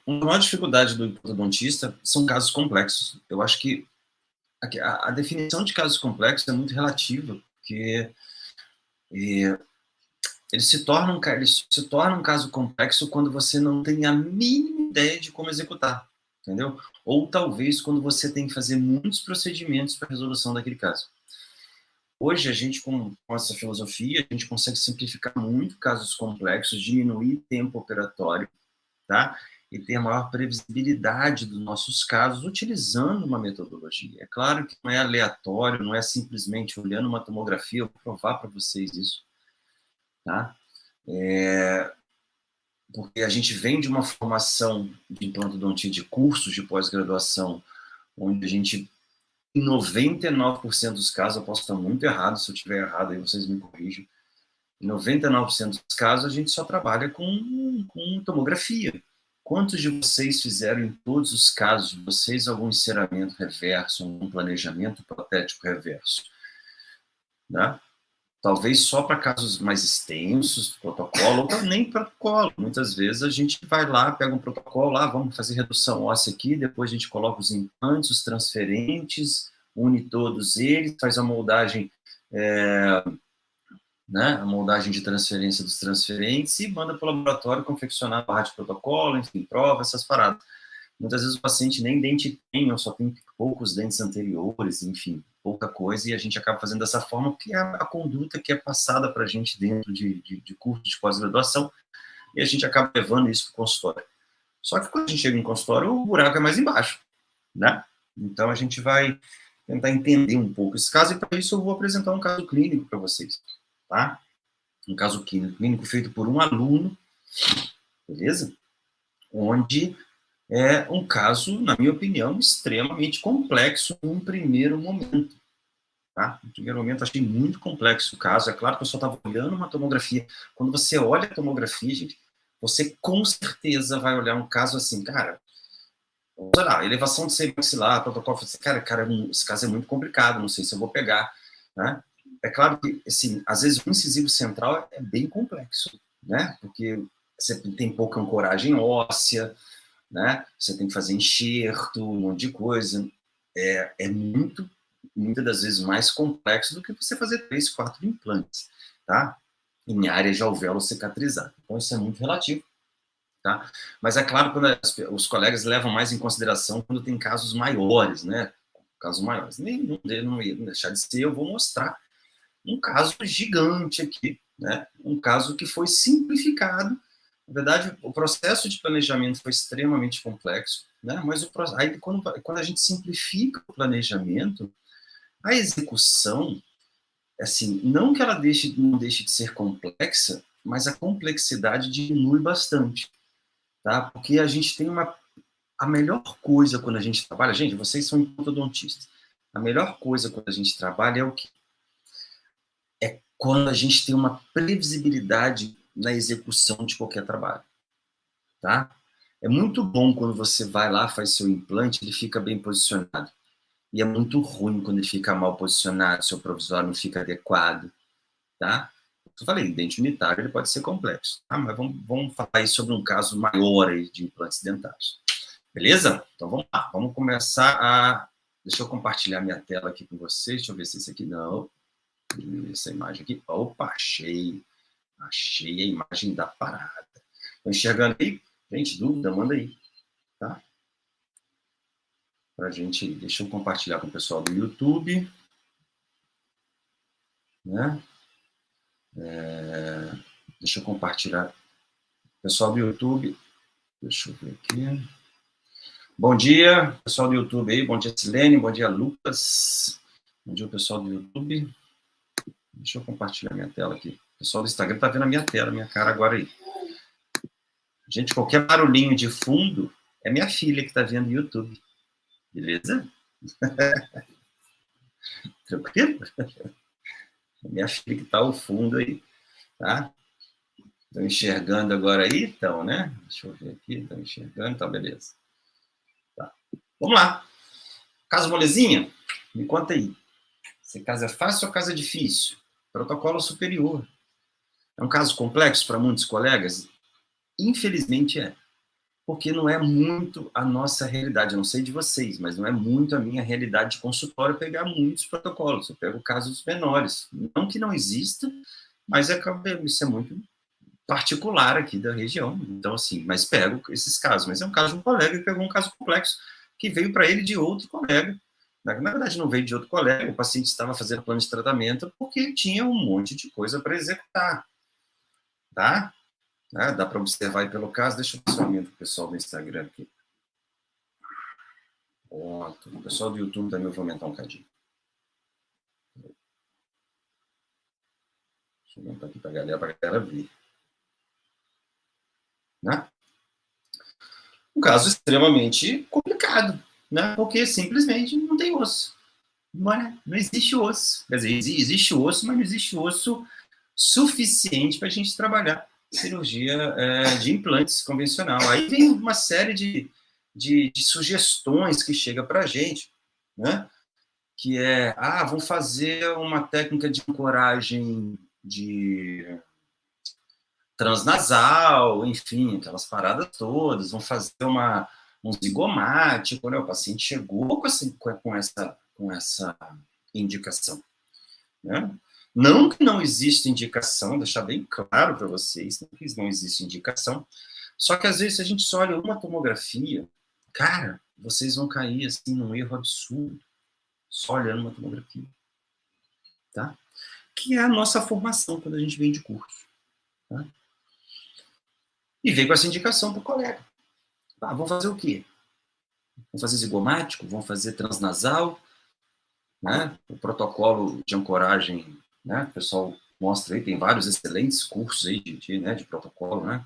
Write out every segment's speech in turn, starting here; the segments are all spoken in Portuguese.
Uma maior dificuldade do ortodontista são casos complexos. Eu acho que a definição de casos complexos é muito relativa, porque eh, ele se torna um caso complexo quando você não tem a mínima ideia de como executar, entendeu? Ou talvez quando você tem que fazer muitos procedimentos para a resolução daquele caso. Hoje, a gente, com essa filosofia, a gente consegue simplificar muito casos complexos, diminuir tempo operatório, tá? E ter maior previsibilidade dos nossos casos utilizando uma metodologia. É claro que não é aleatório, não é simplesmente olhando uma tomografia, eu vou provar para vocês isso, tá? Porque a gente vem de uma formação de implantodontia de cursos de pós-graduação, onde a gente, em 99% dos casos, eu posso estar muito errado, se eu estiver errado aí vocês me corrijam, em 99% dos casos a gente só trabalha com tomografia. Quantos de vocês fizeram em todos os casos de vocês algum enceramento reverso, um planejamento protético reverso? Né? Talvez só para casos mais extensos, protocolo, ou nem protocolo. Muitas vezes a gente vai lá, pega um protocolo, vamos fazer redução óssea aqui, depois a gente coloca os implantes, os transferentes, une todos eles, faz a moldagem, né, a moldagem de transferência dos transferentes e manda para o laboratório confeccionar a barra de protocolo, enfim, prova, essas paradas. Muitas vezes o paciente nem dente tem, ou só tem poucos dentes anteriores, enfim, pouca coisa, e a gente acaba fazendo dessa forma, porque é a conduta que é passada para a gente dentro de curso de pós-graduação, e a gente acaba levando isso para o consultório. Só que quando a gente chega em consultório, o buraco é mais embaixo, né? Então a gente vai tentar entender um pouco esse caso, e para isso eu vou apresentar um caso clínico para vocês, tá? Um caso clínico feito por um aluno, beleza? Onde é um caso, na minha opinião, extremamente complexo num primeiro momento. Tá? No primeiro momento, achei muito complexo o caso. É claro que eu só estava olhando uma tomografia. Quando você olha a tomografia, gente, você com certeza vai olhar um caso assim, cara, sei lá, elevação de seio maxilar, protocolo, cara, esse caso é muito complicado, não sei se eu vou pegar. Né? É claro que, assim, às vezes o incisivo central é bem complexo, né? Porque você tem pouca ancoragem óssea, né? Você tem que fazer enxerto, um monte de coisa. É muitas das vezes mais complexo do que você fazer 3, 4 implantes, tá? Em área de alvéolo cicatrizada. Então, isso é muito relativo, tá? Mas é claro, quando os colegas levam mais em consideração quando tem casos maiores, né? Casos maiores. Nenhum deles não ia deixar de ser, eu vou mostrar um caso gigante aqui, né? Um caso que foi simplificado. Na verdade, o processo de planejamento foi extremamente complexo, né? Mas aí, quando a gente simplifica o planejamento, a execução, assim, não que ela não deixe de ser complexa, mas a complexidade diminui bastante, tá? Porque a gente tem a melhor coisa quando a gente trabalha, gente, vocês são ortodontistas, a melhor coisa quando a gente trabalha é o que? É quando a gente tem uma previsibilidade na execução de qualquer trabalho, tá? É muito bom quando você vai lá, faz seu implante, ele fica bem posicionado. E é muito ruim quando ele fica mal posicionado, seu provisório não fica adequado, tá? Eu falei, dente unitário ele pode ser complexo, tá? Mas vamos falar aí sobre um caso maior aí de implantes dentários. Beleza? Então vamos lá, vamos começar a... Deixa eu compartilhar minha tela aqui com vocês, deixa eu ver se esse aqui não... Essa imagem aqui, opa, achei a imagem da parada. Estão enxergando aí? Gente, dúvida, manda aí, tá? Pra gente, deixa eu compartilhar com o pessoal do YouTube, né? Deixa eu compartilhar. Pessoal do YouTube, deixa eu ver aqui. Bom dia, pessoal do YouTube aí. Bom dia, Silene. Bom dia, Lucas. Bom dia, pessoal do YouTube. Deixa eu compartilhar minha tela aqui. O pessoal do Instagram está vendo a minha tela, minha cara agora aí. Gente, qualquer barulhinho de fundo é minha filha que está vendo o YouTube. Beleza? Tranquilo? É minha filha que está ao fundo aí, tá? Estão enxergando agora aí? Então, né? Deixa eu ver aqui. Estão enxergando? Então, beleza. Tá. Vamos lá. Caso molezinha? Me conta aí. Esse caso é fácil ou caso é difícil? Protocolo superior. É um caso complexo para muitos colegas? Infelizmente é. porque não é muito a nossa realidade. Eu não sei de vocês, mas não é muito a minha realidade de consultório pegar muitos protocolos. Eu pego casos menores. Não que não exista, mas isso é muito particular aqui da região. Então, assim, mas pego esses casos. Mas é um caso de um colega que pegou um caso complexo que veio para ele de outro colega. Na verdade, não veio de outro colega. O paciente estava fazendo plano de tratamento porque tinha um monte de coisa para executar. Tá? Dá para observar aí pelo caso. Deixa eu ver se eu aumento o pessoal do Instagram aqui. Pronto. O pessoal do YouTube também eu vou aumentar um cadinho. Deixa eu aumentar aqui para a galera ver. Né? Um caso extremamente complicado, né? Porque simplesmente não tem osso. Não existe osso. Quer dizer, existe osso, mas não existe osso suficiente para a gente trabalhar cirurgia de implantes convencional. Aí vem uma série de sugestões que chega para a gente, né? Que é, vamos fazer uma técnica de ancoragem de transnasal, enfim, aquelas paradas todas, vão fazer um zigomático, né? O paciente chegou com essa indicação, né? Não que não exista indicação, deixar bem claro para vocês, não que não existe indicação, só que às vezes se a gente só olha uma tomografia, cara, vocês vão cair assim num erro absurdo, só olhando uma tomografia, tá? Que é a nossa formação quando a gente vem de curso, tá? E veio com essa indicação para o colega. Vamos fazer o quê? Vamos fazer zigomático? Vamos fazer transnasal? Né? O protocolo de ancoragem, né? O pessoal mostra aí, tem vários excelentes cursos aí de protocolo, né?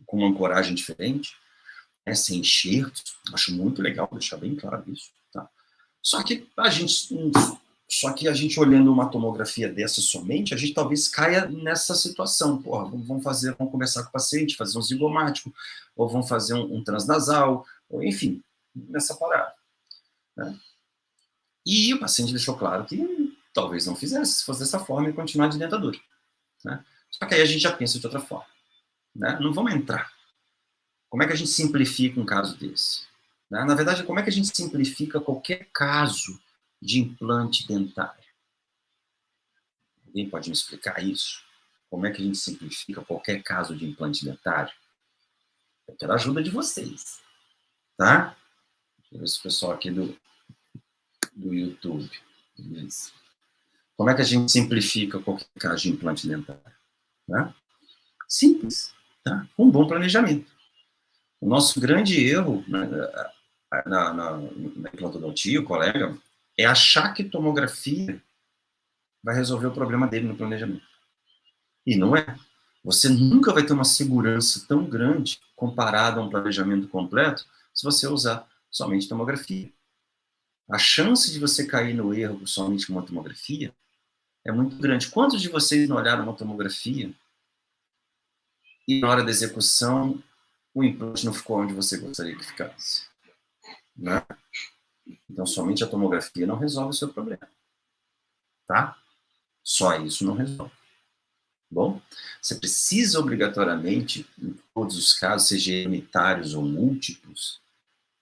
Com uma ancoragem diferente, né? Sem enxertos. Acho muito legal deixar bem claro isso. Tá? Só que a gente olhando uma tomografia dessa somente, a gente talvez caia nessa situação. Porra, vamos conversar com o paciente, fazer um zigomático, ou vamos fazer um transnasal, ou enfim, nessa parada. Né? E o paciente deixou claro que talvez não fizesse, se fosse dessa forma, e continuar de dentadura. Né? Só que aí a gente já pensa de outra forma. Né? Não vamos entrar. Como é que a gente simplifica um caso desse? Né? Na verdade, como é que a gente simplifica qualquer caso de implante dentário? Alguém pode me explicar isso? Como é que a gente simplifica qualquer caso de implante dentário? Eu quero a ajuda de vocês. Tá? Deixa eu ver se o pessoal aqui do YouTube. Beleza. Como é que a gente simplifica qualquer caso de implante dentário? Tá? Simples. Tá? Com um bom planejamento. O nosso grande erro na implantodontia, o colega, é achar que tomografia vai resolver o problema dele no planejamento. E não é. Você nunca vai ter uma segurança tão grande comparado a um planejamento completo se você usar somente tomografia. A chance de você cair no erro somente com uma tomografia é muito grande. Quantos de vocês não olharam uma tomografia e na hora da execução o implante não ficou onde você gostaria que ficasse? Né? Então, somente a tomografia não resolve o seu problema. Tá? Só isso não resolve. Bom, você precisa obrigatoriamente, em todos os casos, seja unitários ou múltiplos,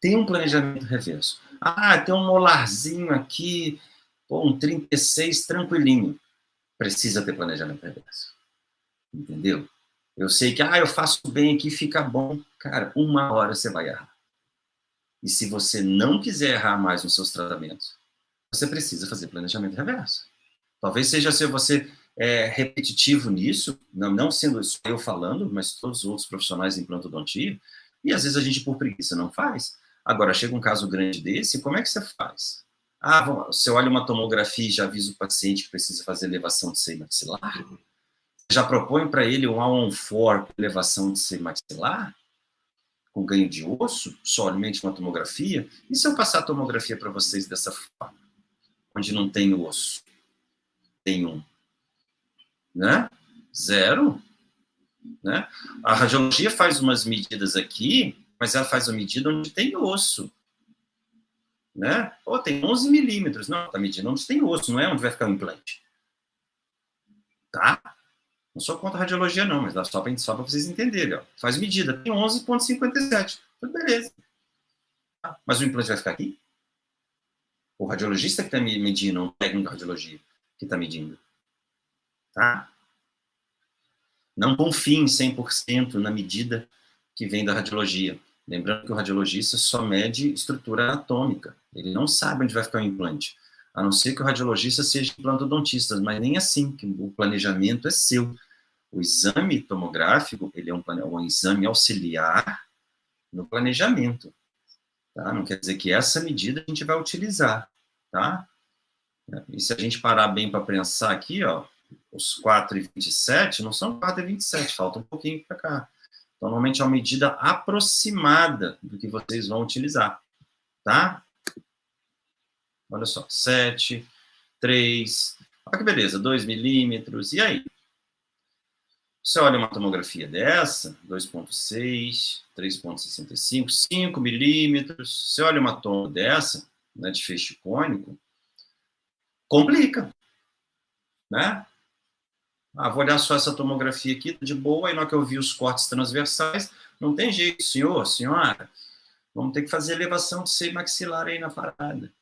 ter um planejamento reverso. Tem um molarzinho aqui, um 36 tranquilinho. Precisa ter planejamento reverso. Entendeu? Eu sei que, eu faço bem aqui, fica bom. Cara, uma hora você vai errar. E se você não quiser errar mais nos seus tratamentos, você precisa fazer planejamento reverso. Talvez seja se você repetitivo nisso, não sendo só eu falando, mas todos os outros profissionais de implantodontia, e às vezes a gente, por preguiça, não faz. Agora, chega um caso grande desse, como é que você faz? Você olha uma tomografia e já avisa o paciente que precisa fazer elevação de seio maxilar? Já propõe para ele um all-on-4 elevação de seio maxilar? Com ganho de osso, somente uma tomografia? E se eu passar a tomografia para vocês dessa forma, onde não tem osso? Tem um. Né? 0. Né? A radiologia faz umas medidas aqui, mas ela faz uma medida onde tem osso. Né? Tem 11 milímetros. Não, está medindo onde tem osso, não é onde vai ficar o implante. Tá? Não sou contra a radiologia, não, mas dá só para vocês entenderem. Ó. Faz medida, tem 11,57. Tudo beleza. Mas o implante vai ficar aqui? O radiologista que está medindo, o técnico de radiologia que está medindo. Tá? Não confiem 100% na medida que vem da radiologia. Lembrando que o radiologista só mede estrutura anatômica. Ele não sabe onde vai ficar o implante. A não ser que o radiologista seja implantodontista, mas nem assim, que o planejamento é seu. O exame tomográfico, ele é um exame auxiliar no planejamento. Tá? Não quer dizer que essa medida a gente vai utilizar. Tá? E se a gente parar bem para pensar aqui, ó, os 4,27 não são 4,27, falta um pouquinho para cá. Então, normalmente é uma medida aproximada do que vocês vão utilizar. Tá? Olha só, 7, 3, olha que beleza, 2 milímetros, e aí? Você olha uma tomografia dessa, 2,6, 3,65, 5 milímetros, você olha uma tomo dessa, né, de feixe cônico, complica, né? Ah, vou olhar só essa tomografia aqui, de boa, e na hora que eu vi os cortes transversais, não tem jeito, senhora, vamos ter que fazer elevação de seio maxilar aí na parada.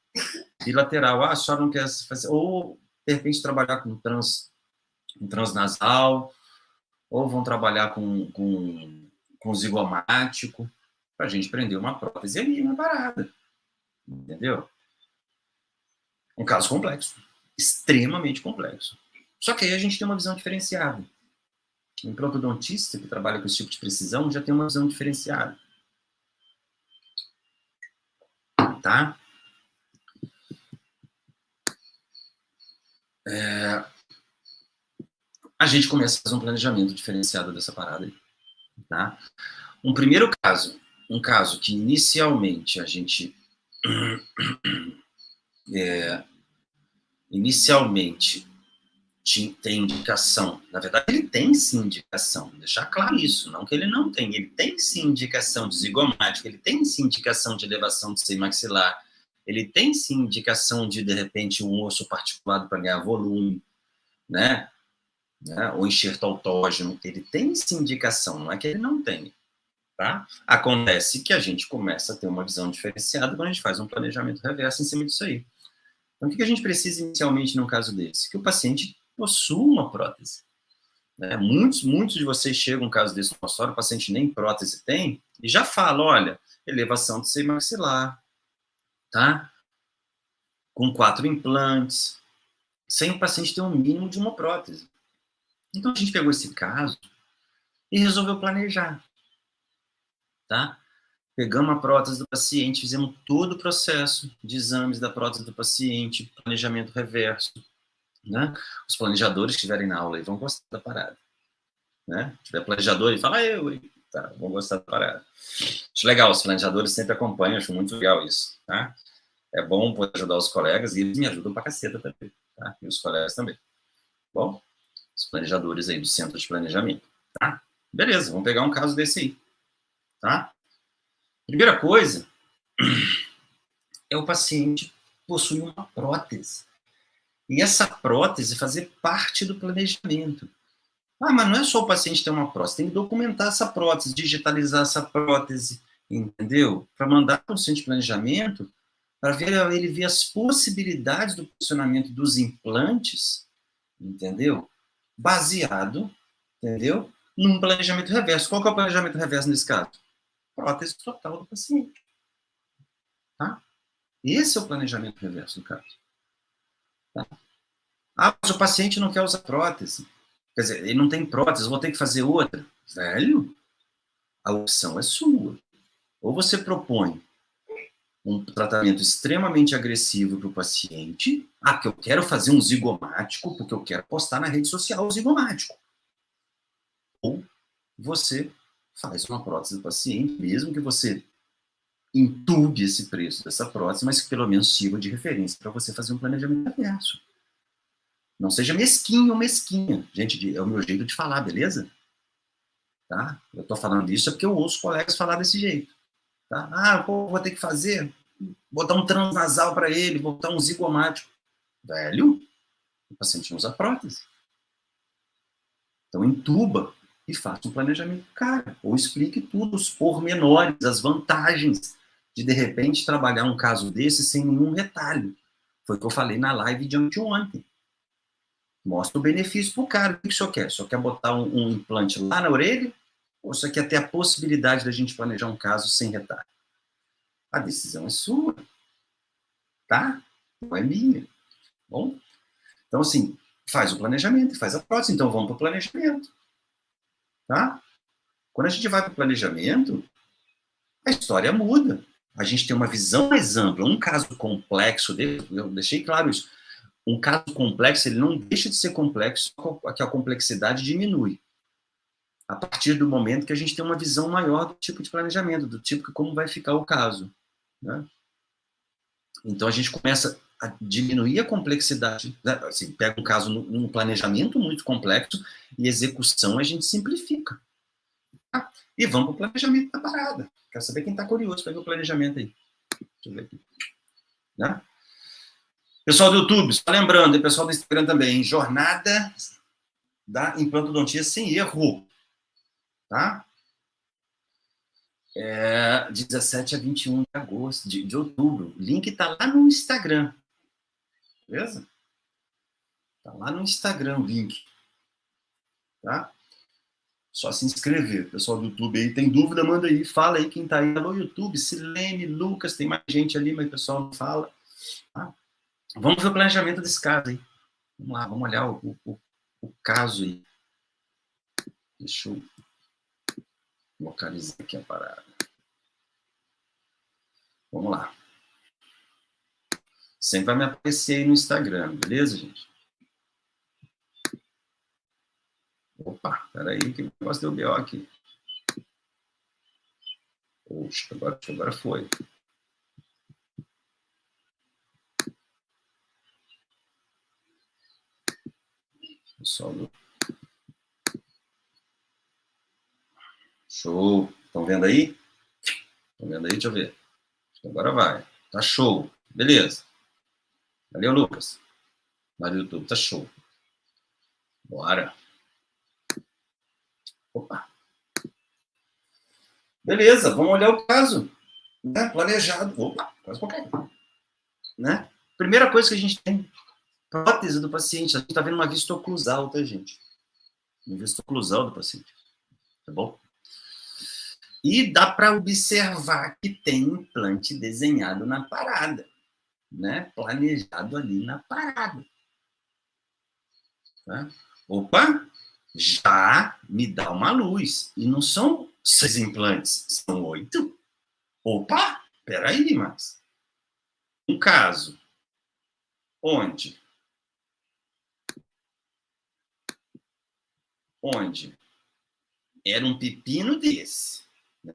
Bilateral, a senhora não quer fazer, ou, de repente, trabalhar com transnasal, ou vão trabalhar com zigomático, para a gente prender uma prótese ali na parada. Entendeu? Um caso complexo, extremamente complexo. Só que aí a gente tem uma visão diferenciada. O implantodontista que trabalha com esse tipo de precisão já tem uma visão diferenciada. Tá? A gente começa a fazer um planejamento diferenciado dessa parada aí. Tá? Um primeiro caso, um caso que inicialmente a gente tem indicação. Na verdade, ele tem sim indicação. Deixar claro isso, não que ele não tem. Ele tem sim indicação de zigomático, ele tem sim indicação de elevação do seio maxilar, ele tem sim indicação de repente, um osso particulado para ganhar volume, né? Ou enxerto autógeno. Ele tem sim indicação, não é que ele não tem. Tá? Acontece que a gente começa a ter uma visão diferenciada quando a gente faz um planejamento reverso em cima disso aí. Então, o que a gente precisa inicialmente num caso desse? Que o paciente possua uma prótese. Né? Muitos de vocês chegam um caso desse no consultório, o paciente nem prótese tem, e já fala, olha, elevação de seio maxilar, tá? Com 4 implantes, sem o paciente ter um mínimo de uma prótese. Então, a gente pegou esse caso e resolveu planejar, tá? Pegamos a prótese do paciente, fizemos todo o processo de exames da prótese do paciente, planejamento reverso, né? Os planejadores que estiverem na aula aí vão gostar da parada, né? Se tiver planejador e fala, tá, vão gostar da parada. Acho legal, os planejadores sempre acompanham, acho muito legal isso, tá? É bom poder ajudar os colegas e eles me ajudam pra caceta também, tá? E os colegas também. Bom, os planejadores aí do centro de planejamento, tá? Beleza, vamos pegar um caso desse aí, tá? Primeira coisa é o paciente possuir uma prótese. E essa prótese fazer parte do planejamento. Ah, mas não é só o paciente ter uma prótese, tem que documentar essa prótese, digitalizar essa prótese, entendeu? Para mandar para o centro de planejamento, para ele ver as possibilidades do funcionamento dos implantes, entendeu? Baseado, entendeu? Num planejamento reverso. Qual que é o planejamento reverso nesse caso? Prótese total do paciente. Tá? Esse é o planejamento reverso do caso. Tá? Ah, mas o paciente não quer usar prótese. Quer dizer, ele não tem prótese, vou ter que fazer outra. Velho, a opção é sua. Ou você propõe um tratamento extremamente agressivo para o paciente. Ah, que eu quero fazer um zigomático, porque eu quero postar na rede social o zigomático. Ou você faz uma prótese do paciente, mesmo que você entube esse preço dessa prótese, mas que pelo menos sirva de referência para você fazer um planejamento reverso. Não seja mesquinho ou mesquinha. Gente, é o meu jeito de falar, beleza? Tá? Eu estou falando isso porque eu ouço colegas falar desse jeito. Tá? Ah, pô, vou ter que fazer, botar um transnasal para ele, botar um zigomático. Velho, o paciente não usa prótese. Então, entuba e faça um planejamento, cara, ou explique tudo, os pormenores, as vantagens de repente, trabalhar um caso desse sem nenhum retalho. Foi o que eu falei na live de ontem. Mostra o benefício para o cara. O que o senhor quer? O senhor quer botar um implante lá na orelha? Ou o senhor quer ter a possibilidade da gente planejar um caso sem retalho? A decisão é sua. Tá? Não é minha. Bom? Então, assim, faz o planejamento e faz a prótese. Então, vamos para o planejamento. Tá? Quando a gente vai para o planejamento, a história muda. A gente tem uma visão mais ampla. Um caso complexo, eu deixei claro isso. Um caso complexo, ele não deixa de ser complexo, que a complexidade diminui. A partir do momento que a gente tem uma visão maior do tipo de planejamento, do tipo que como vai ficar o caso. Né? Então, a gente começa a diminuir a complexidade. Né? Assim, pega um caso num planejamento muito complexo e execução a gente simplifica. Tá? E vamos para o planejamento da parada. Quero saber quem está curioso para ver o planejamento aí. Deixa eu ver aqui. Né? Pessoal do YouTube, só lembrando, e pessoal do Instagram também, jornada da implantodontia sem erro. Tá? 17 a 21 de agosto, de outubro. O link está lá no Instagram. Beleza? Está lá no Instagram o link. Tá? Só se inscrever. Pessoal do YouTube aí, tem dúvida, manda aí. Fala aí quem está aí. Alô, YouTube, Silene, Lucas, tem mais gente ali, mas o pessoal não fala. Tá? Vamos ver o planejamento desse caso aí. Vamos lá, vamos olhar o caso aí. Deixa eu localizar aqui a parada. Vamos lá. Sempre vai me aparecer aí no Instagram, beleza, gente? Opa, peraí, que o negócio deu B.O. aqui. Poxa, agora foi. Pessoal do... Show. Estão vendo aí? Estão vendo aí? Deixa eu ver. Agora vai. Tá show. Beleza. Valeu, Lucas. Valeu, YouTube. Tá show. Bora. Opa. Beleza, vamos olhar o caso. Né? Planejado. Opa, quase qualquer. Né? Primeira coisa que a gente tem, prótese do paciente. A gente está vendo uma vista oclusal, tá, gente? Uma vista oclusal do paciente. Tá bom? E dá para observar que tem implante desenhado na parada. Né? Planejado ali na parada. Tá? Opa! Já me dá uma luz. E não são 6 implantes, são 8. Opa! Peraí, mas... Um caso onde era um pepino desse, né?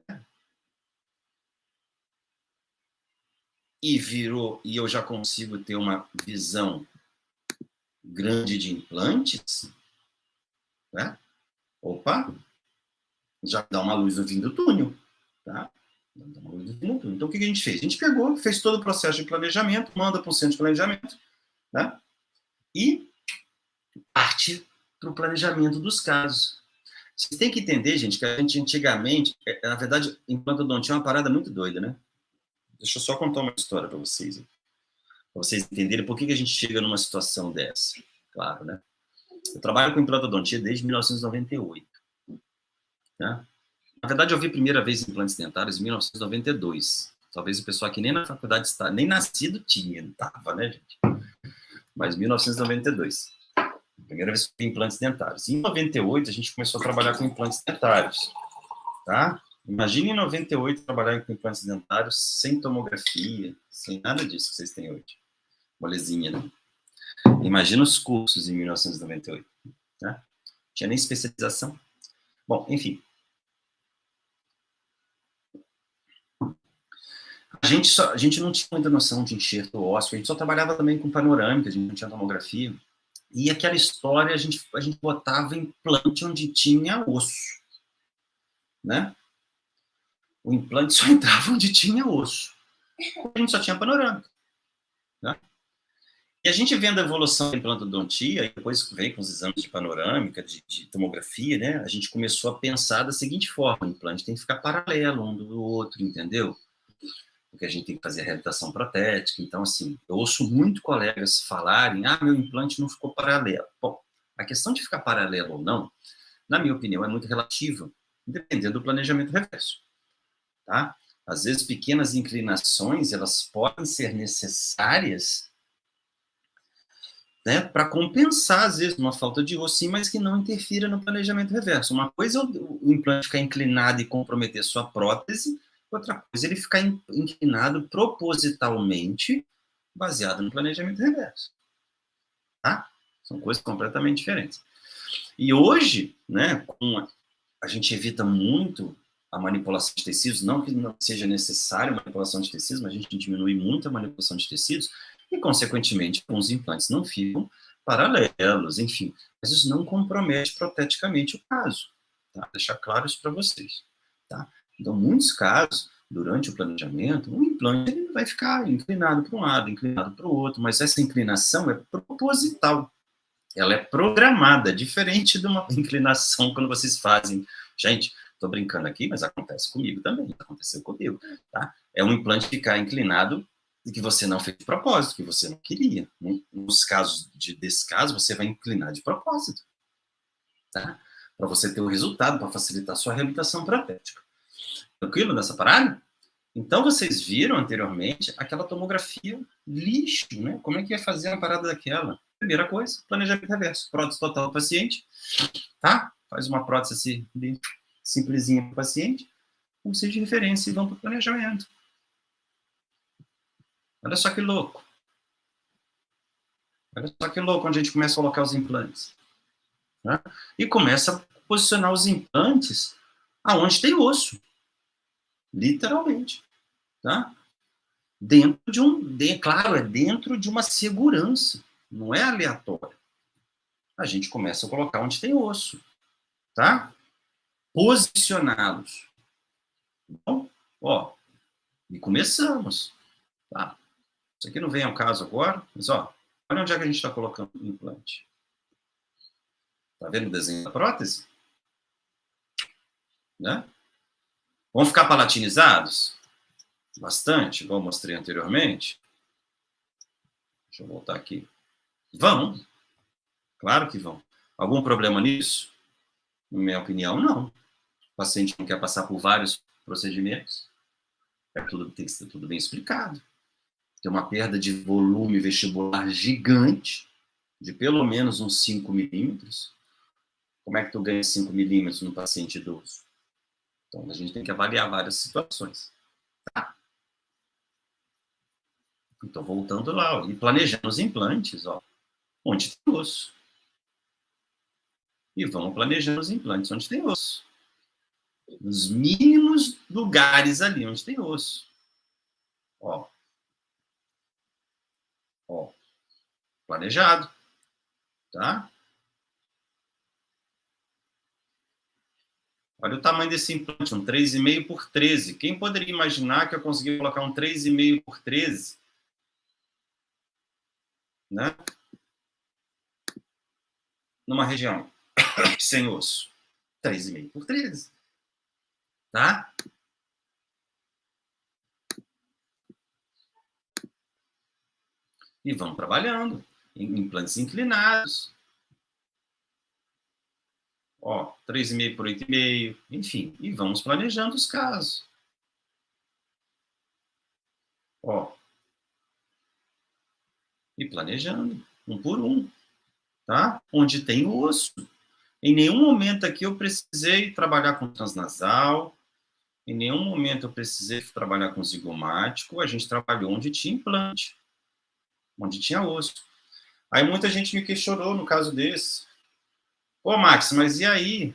E virou, e eu já consigo ter uma visão grande de implantes, né? Opa! Já dá uma luz no fim do túnel, tá? Então, o que a gente fez? A gente pegou, fez todo o processo de planejamento, manda para o centro de planejamento, né? E parte para o planejamento dos casos. Vocês têm que entender, gente, que a gente antigamente, na verdade, implantodontia é uma parada muito doida, né? Deixa eu só contar uma história para vocês entenderem por que a gente chega numa situação dessa. Claro, né? Eu trabalho com implantodontia desde 1998. Né? Na verdade, eu vi a primeira vez implantes dentários em 1992. Talvez o pessoal aqui nem na faculdade está, nem nascido tinha, não estava, né, gente? Mas 1992. Primeira vez que eu vi implantes dentários. Em 98, a gente começou a trabalhar com implantes dentários. Tá? Imagine em 98 trabalhar com implantes dentários sem tomografia, sem nada disso que vocês têm hoje. Molezinha, né? Imagina os cursos em 1998. Né? Não tinha nem especialização. Bom, enfim. A gente não tinha muita noção de enxerto ósseo, a gente só trabalhava também com panorâmica, a gente não tinha tomografia. E aquela história, a gente botava implante onde tinha osso. Né? O implante só entrava onde tinha osso. A gente só tinha panorâmica. Né? E a gente vendo a evolução da implantodontia, e depois veio com os exames de panorâmica, de tomografia, né? A gente começou a pensar da seguinte forma: o implante tem que ficar paralelo um do outro, entendeu? Porque a gente tem que fazer a reabilitação protética. Então, assim, eu ouço muito colegas falarem: ah, meu implante não ficou paralelo. Bom, a questão de ficar paralelo ou não, na minha opinião, é muito relativa, dependendo do planejamento reverso, tá? Às vezes, pequenas inclinações, elas podem ser necessárias, né, para compensar, às vezes, uma falta de osso, sim, mas que não interfira no planejamento reverso. Uma coisa é o implante ficar inclinado e comprometer sua prótese, outra coisa é ele ficar inclinado propositalmente, baseado no planejamento reverso, tá? São coisas completamente diferentes. E hoje, né, a gente evita muito a manipulação de tecidos, não que não seja necessária a manipulação de tecidos, mas a gente diminui muito a manipulação de tecidos e, consequentemente, alguns implantes não ficam paralelos, enfim. Mas isso não compromete proteticamente o caso, tá? Deixar claro isso para vocês, tá? Então, em muitos casos, durante o planejamento, o implante ele vai ficar inclinado para um lado, inclinado para o outro, mas essa inclinação é proposital, ela é programada, diferente de uma inclinação quando vocês fazem. Gente, estou brincando aqui, mas acontece comigo também, aconteceu comigo, tá? É um implante ficar inclinado e que você não fez de propósito, que você não queria. Nos casos desse caso, você vai inclinar de propósito, tá? Para você ter o resultado, para facilitar a sua reabilitação protética. Tranquilo nessa parada? Então, vocês viram anteriormente aquela tomografia lixo, né? Como é que ia fazer uma parada daquela? Primeira coisa, planejamento reverso. Prótese total do paciente, tá? Faz uma prótese simplesinha para o paciente, concede de referência e vão para o planejamento. Olha só que louco. Olha só que louco onde a gente começa a colocar os implantes. Né? E começa a posicionar os implantes aonde tem osso. Literalmente. Tá? Dentro de claro, é dentro de uma segurança. Não é aleatório. A gente começa a colocar onde tem osso. Tá? Posicioná-los. Bom, ó, e começamos. Tá? Isso aqui não vem ao caso agora, mas ó, olha onde é que a gente está colocando o implante. Tá vendo o desenho da prótese? Né? Vão ficar palatinizados? Bastante, igual eu mostrei anteriormente. Deixa eu voltar aqui. Vão, claro que vão. Algum problema nisso? Na minha opinião, não. O paciente não quer passar por vários procedimentos. Tem que ser tudo bem explicado. Tem uma perda de volume vestibular gigante, de pelo menos uns 5 milímetros. Como é que tu ganha 5 milímetros no paciente idoso? Então, a gente tem que avaliar várias situações. Tá? Então, voltando lá, e planejando os implantes, ó, onde tem osso. E vamos planejando os implantes onde tem osso. Nos mínimos lugares ali onde tem osso. Ó. Ó. Planejado. Tá? Olha o tamanho desse implante, um 3,5 por 13. Quem poderia imaginar que eu conseguia colocar um 3,5 por 13? Né? Numa região sem osso. 3,5 por 13. Tá? E vamos trabalhando. Em implantes inclinados. Ó, 3,5 por 8,5. Enfim, e vamos planejando os casos. Ó. E planejando, um por um. Tá? Onde tem o osso. Em nenhum momento aqui eu precisei trabalhar com transnasal, em nenhum momento eu precisei trabalhar com zigomático, a gente trabalhou onde tinha implante, onde tinha osso. Aí muita gente me questionou no caso desse. Pô, Max, mas e aí?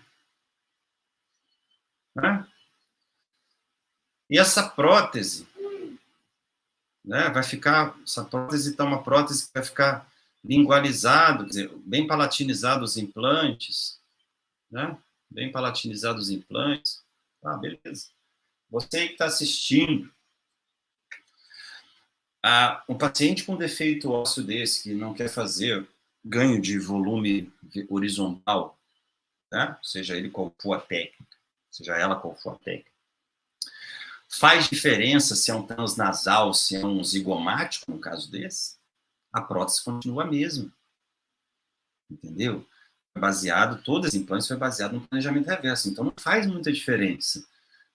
Né? E essa prótese? Né? Vai ficar, essa prótese está uma prótese que vai ficar lingualizado, quer dizer, bem palatinizado os implantes, né? Bem palatinizados os implantes. Ah, beleza. Você que está assistindo, Um paciente com defeito ósseo desse, que não quer fazer ganho de volume horizontal, tá? Seja ele qual for a técnica, seja ela qual for a técnica, faz diferença se é um transnasal, se é um zigomático, no caso desse? A prótese continua a mesma. Entendeu? Todas as implantes foi baseado no planejamento reverso, então não faz muita diferença.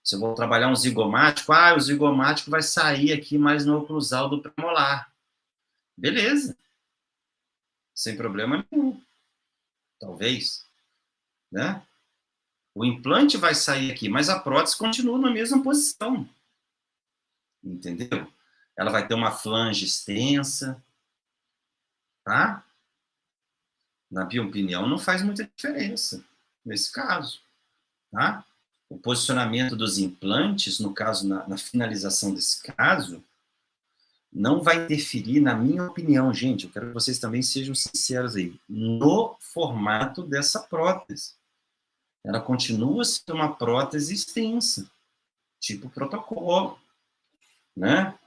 Se eu vou trabalhar um zigomático, o zigomático vai sair aqui mais no oclusal do premolar. Beleza. Sem problema nenhum. Talvez. Né? O implante vai sair aqui, mas a prótese continua na mesma posição. Entendeu? Ela vai ter uma flange extensa. Tá? Na minha opinião, não faz muita diferença nesse caso. Tá? O posicionamento dos implantes, no caso, na finalização desse caso, não vai interferir, na minha opinião, gente, eu quero que vocês também sejam sinceros aí, no formato dessa prótese. Ela continua sendo uma prótese extensa, tipo protocolo, né?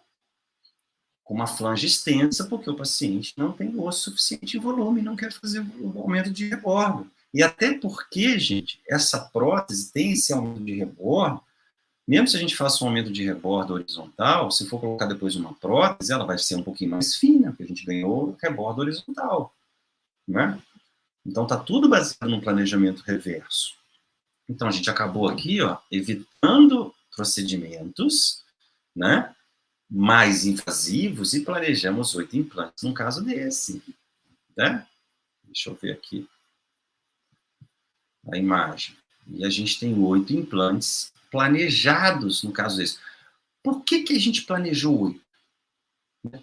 Com uma flange extensa, porque o paciente não tem osso suficiente em volume, não quer fazer o aumento de rebordo. E até porque, gente, essa prótese tem esse aumento de rebordo, mesmo se a gente faça um aumento de rebordo horizontal, se for colocar depois uma prótese, ela vai ser um pouquinho mais fina, porque a gente ganhou o rebordo horizontal, né? Então, tá tudo baseado no planejamento reverso. Então, a gente acabou aqui, ó, evitando procedimentos, né, mais invasivos e planejamos 8 implantes num caso desse, né? Deixa eu ver aqui a imagem. E a gente tem 8 implantes planejados no caso desse. Por que a gente planejou 8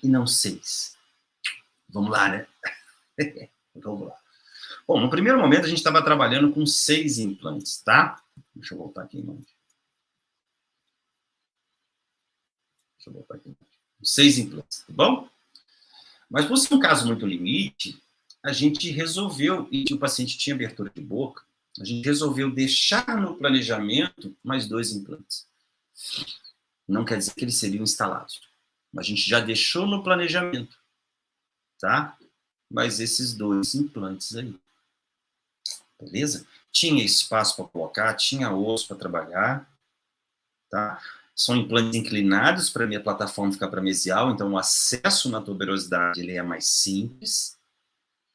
e não 6? Vamos lá, né? Vamos lá. Bom, no primeiro momento a gente estava trabalhando com 6 implantes, tá? Deixa eu voltar aqui em mão. Deixa eu voltar aqui. 6 implantes, tá bom? Mas por ser um caso muito limite, a gente resolveu, e o paciente tinha abertura de boca, a gente resolveu deixar no planejamento mais 2 implantes. Não quer dizer que eles seriam instalados. Mas a gente já deixou no planejamento, tá? Mas esses 2 implantes aí. Beleza? Tinha espaço para colocar, tinha osso para trabalhar, tá? São implantes inclinados para a minha plataforma ficar para mesial, então o acesso na tuberosidade ele é mais simples,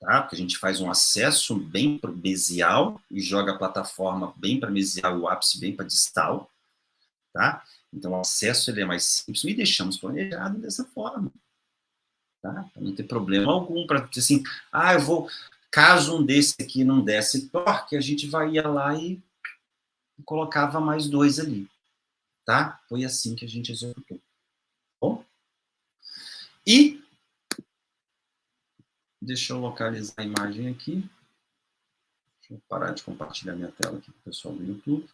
tá? Porque a gente faz um acesso bem para mesial e joga a plataforma bem para mesial e o ápice bem para distal, tá? Então o acesso ele é mais simples e deixamos planejado dessa forma, tá? Para não ter problema algum, para assim, eu vou, caso um desse aqui não desse torque, a gente ia lá e colocava mais 2 ali, tá? Foi assim que a gente executou. Bom? E deixa eu localizar a imagem aqui. Deixa eu parar de compartilhar minha tela aqui com o pessoal do YouTube.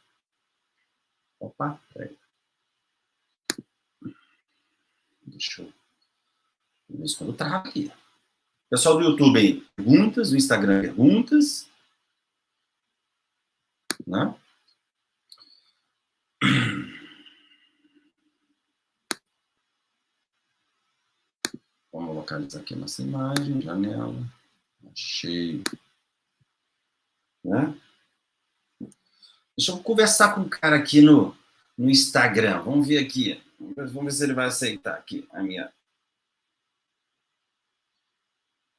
Opa, peraí. Deixa eu ver se quando trava aqui. Pessoal do YouTube aí, perguntas, no Instagram, perguntas. Né? Vamos localizar aqui nossa imagem, janela. Achei. Né? Deixa eu conversar com o cara aqui no Instagram. Vamos ver aqui. Vamos ver se ele vai aceitar aqui a minha.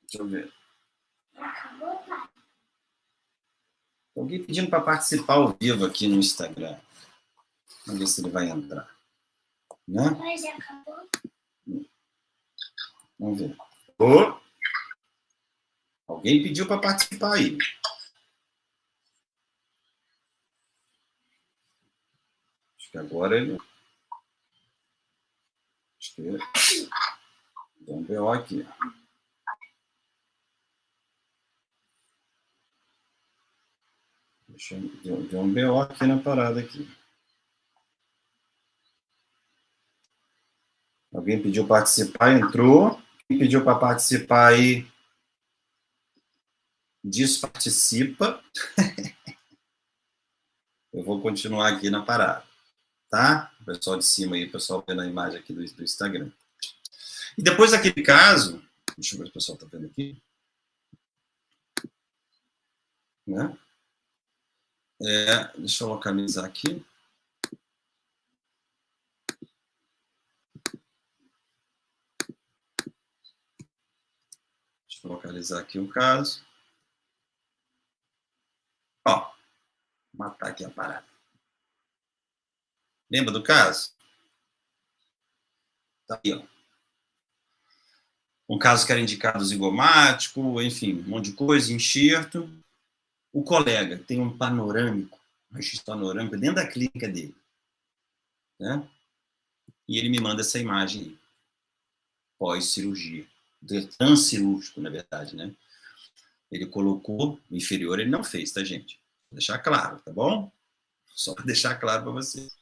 Deixa eu ver. Alguém pedindo para participar ao vivo aqui no Instagram. Vamos ver se ele vai entrar. Né? Mas já acabou. Vamos ver. Alguém pediu para participar aí. Acho que agora ele. Acho que deu um BO aqui. Deu um BO aqui na parada aqui. Alguém pediu para participar, entrou. Quem pediu para participar aí, desparticipa. Eu vou continuar aqui na parada, tá? O pessoal de cima aí, o pessoal vendo a imagem aqui do Instagram. E depois daquele caso, deixa eu ver se o pessoal está vendo aqui, né? Deixa eu localizar aqui. Deixa eu localizar aqui o caso. Ó, vou matar aqui a parada. Lembra do caso? Tá aí, ó. Um caso que era indicado zigomático, enfim, um monte de coisa, enxerto. O colega tem um panorâmico, um raio-x panorâmico dentro da clínica dele, né? E ele me manda essa imagem aí, pós-cirurgia, transcirúrgico, na verdade, né? Ele colocou o inferior, ele não fez, tá, gente? Vou deixar claro, tá bom? Só para deixar claro para vocês.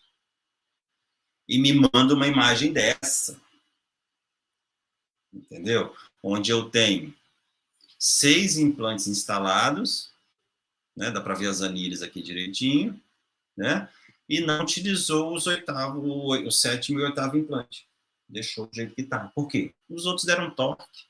E me manda uma imagem dessa, entendeu? Onde eu tenho 6 implantes instalados, né? Dá para ver as anilhas aqui direitinho, né? E não utilizou o 7º e o 8º implante. Deixou do jeito que está. Por quê? Os outros deram torque.